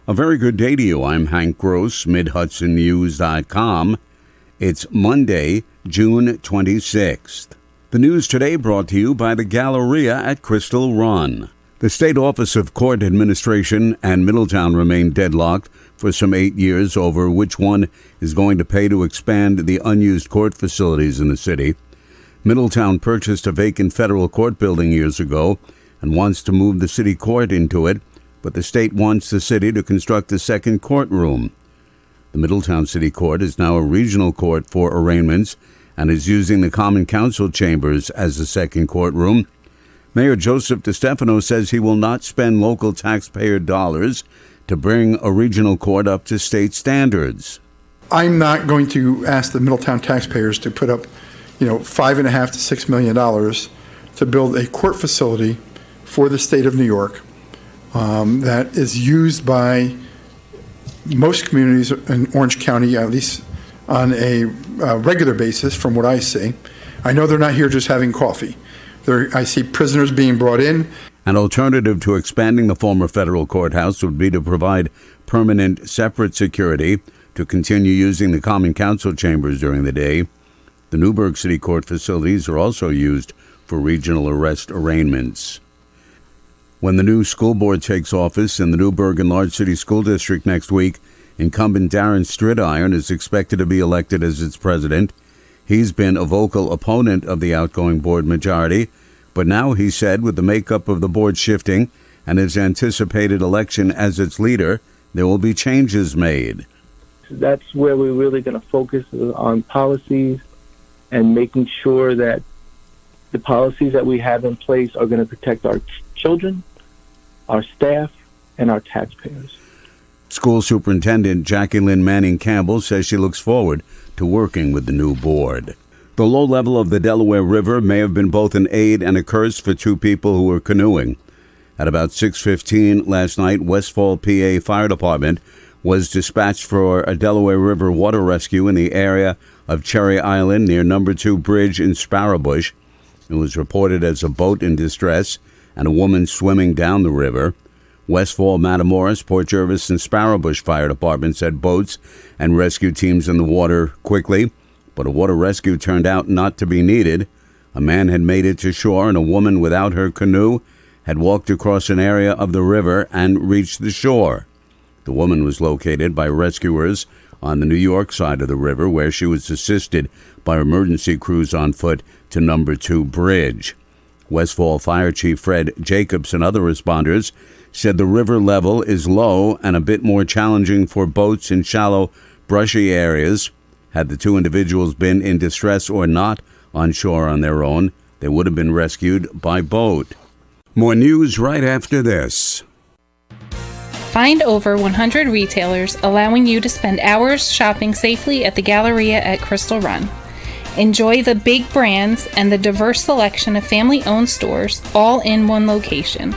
A very good day to you. I'm Hank Gross, MidHudsonNews.com. It's Monday, June 26th. The news today brought to you by the Galleria at Crystal Run. The State Office of Court Administration and Middletown remain deadlocked for some 8 years over which one is going to pay to expand the unused court facilities in the city. Middletown purchased a vacant federal court building years ago and wants to move the city court into it, but the state wants the city to construct a second courtroom. The Middletown City Court is now a regional court for arraignments and is using the Common Council chambers as a second courtroom. Mayor Joseph DeStefano says he will not spend local taxpayer dollars to bring a regional court up to state standards. I'm not going to ask the Middletown taxpayers to put up, $5.5 to $6 million to build a court facility for the state of New York that is used by most communities in Orange County, at least on a regular basis, from what I see. I know they're not here just having coffee. I see prisoners being brought in. An alternative to expanding the former federal courthouse would be to provide permanent separate security to continue using the Common Council chambers during the day. The Newburgh City Court facilities are also used for regional arrest arraignments. When the new school board takes office in the Newburgh and Large City School District next week, incumbent Darren Stridiron is expected to be elected as its president. He's been a vocal opponent of the outgoing board majority, but now he said with the makeup of the board shifting and his anticipated election as its leader, there will be changes made. That's where we're really going to focus on policies and making sure that the policies that we have in place are going to protect our children, our staff, and our taxpayers. School Superintendent Jackie Lynn Manning Campbell says she looks forward to working with the new board. The low level of the Delaware River may have been both an aid and a curse for two people who were canoeing. At about 6:15 last night, Westfall, PA Fire Department was dispatched for a Delaware River water rescue in the area of Cherry Island near No. 2 Bridge in Sparrowbush. It was reported as a boat in distress and a woman swimming down the river. Westfall, Matamoras, Port Jervis, and Sparrowbush Fire Departments had boats and rescue teams in the water quickly, but a water rescue turned out not to be needed. A man had made it to shore, and a woman without her canoe had walked across an area of the river and reached the shore. The woman was located by rescuers on the New York side of the river, where she was assisted by emergency crews on foot to No. 2 Bridge. Westfall Fire Chief Fred Jacobs and other responders said the river level is low and a bit more challenging for boats in shallow, brushy areas. Had the two individuals been in distress or not on shore on their own, they would have been rescued by boat. More news right after this. Find over 100 retailers allowing you to spend hours shopping safely at the Galleria at Crystal Run. Enjoy the big brands and the diverse selection of family-owned stores all in one location.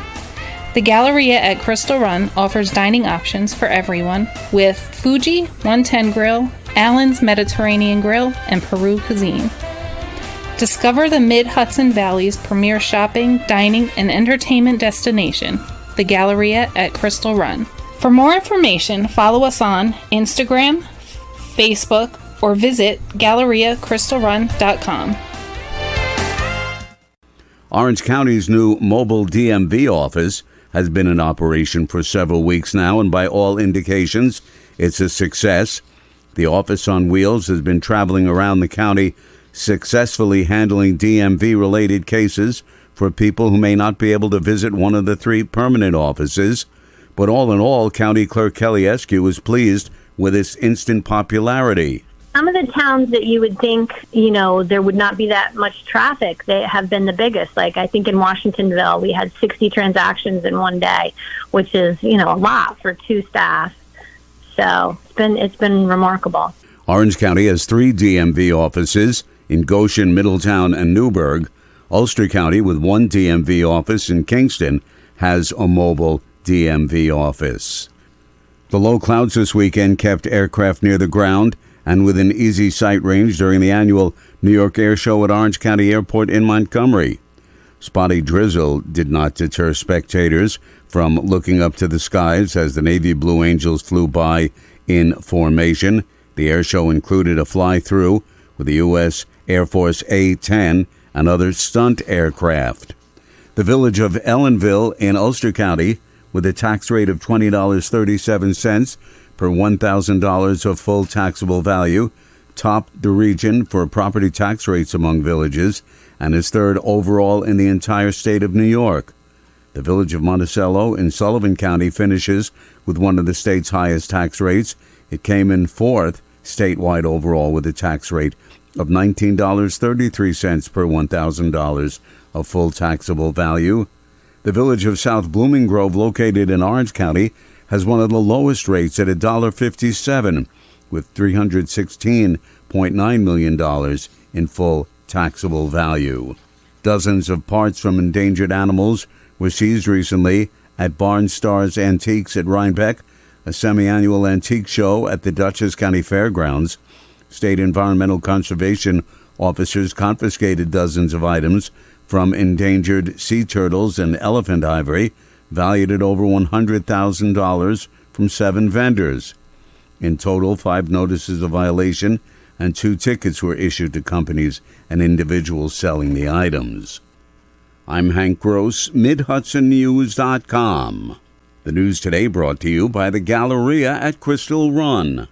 The Galleria at Crystal Run offers dining options for everyone with Fuji 110 Grill, Allen's Mediterranean Grill, and Peru Cuisine. Discover the Mid-Hudson Valley's premier shopping, dining, and entertainment destination, the Galleria at Crystal Run. For more information, follow us on Instagram, Facebook, or visit GalleriaCrystalRun.com. Orange County's new mobile DMV office has been in operation for several weeks now, and by all indications, it's a success. The office on wheels has been traveling around the county, successfully handling DMV-related cases for people who may not be able to visit one of the 3 permanent offices. But all in all, County Clerk Kelly Eskew is pleased with its instant popularity. Some of the towns that you would think, there would not be that much traffic, they have been the biggest. Like, I think in Washingtonville, we had 60 transactions in one day, which is, a lot for 2 staff. So it's been remarkable. Orange County has 3 DMV offices in Goshen, Middletown, and Newburgh. Ulster County, with 1 DMV office in Kingston, has a mobile DMV office. The low clouds this weekend kept aircraft near the ground and within easy sight range during the annual New York Air Show at Orange County Airport in Montgomery. Spotty drizzle did not deter spectators from looking up to the skies as the Navy Blue Angels flew by in formation. The air show included a fly-through with the U.S. Air Force A-10 and other stunt aircraft. The village of Ellenville in Ulster County, with a tax rate of $20.37 per $1,000 of full taxable value, topped the region for property tax rates among villages and is third overall in the entire state of New York. The village of Monticello in Sullivan County finishes with one of the state's highest tax rates. It came in fourth statewide overall with a tax rate of $19.33 per $1,000 of full taxable value. The village of South Blooming Grove, located in Orange County, has one of the lowest rates at $1.57, with $316.9 million in full taxable value. Dozens of parts from endangered animals were seized recently at Barn Stars Antiques at Rhinebeck, a semi-annual antique show at the Dutchess County Fairgrounds. State environmental conservation officers confiscated dozens of items from endangered sea turtles and elephant ivory, valued at over $100,000 from 7 vendors. In total, 5 notices of violation and 2 tickets were issued to companies and individuals selling the items. I'm Hank Gross, MidHudsonNews.com. The news today brought to you by the Galleria at Crystal Run.